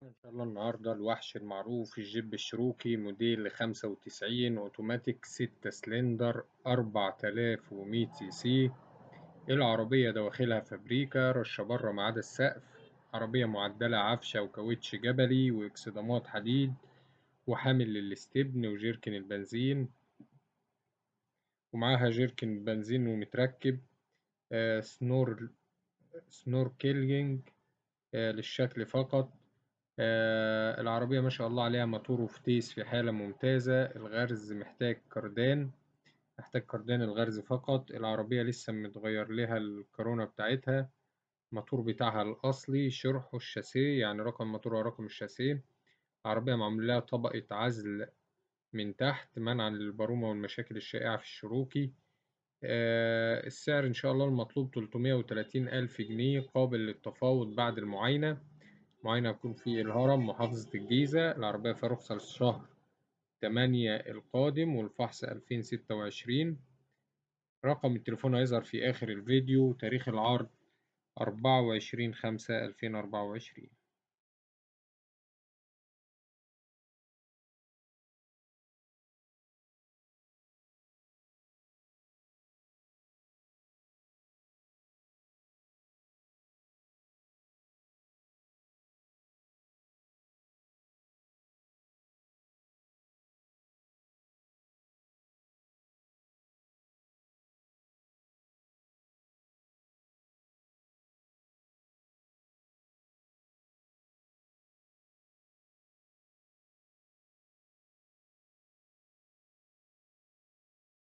إن شاء الله النهاردة الوحش المعروف الجيب الشروكي موديل 95 أوتوماتيك 6 سلندر 4100 سي سي. العربية دواخلها فابريكا، رشة بره ما عدا السقف. عربية معدلة عفشة وكاوتش جبلي وإكسدامات حديد، وحامل للاستبن وجيركن البنزين، ومعاها جيركن بنزين ومتركب. سنوركلينج للشكل فقط. العربية ما شاء الله عليها موتور وفتيس في حالة ممتازة. الغرز محتاج كردان الغرز فقط. العربية لسه متغير لها الكورونا بتاعتها. الموتور بتاعها الأصلي شرحه الشاسيه، يعني رقم الموتور ورقم الشاسيه. العربية معمول لها طبقة عزل من تحت منعا للبرومة والمشاكل الشائعة في الشروكي. السعر إن شاء الله المطلوب 330 ألف جنيه، قابل للتفاوض بعد المعاينة. معاينة هتكون في الهرم محافظة الجيزة. العربية فيها رخصة للشهر 8 القادم، والفحص 2026. رقم التليفون هيظهر في آخر الفيديو. تاريخ العرض 24/5/2024.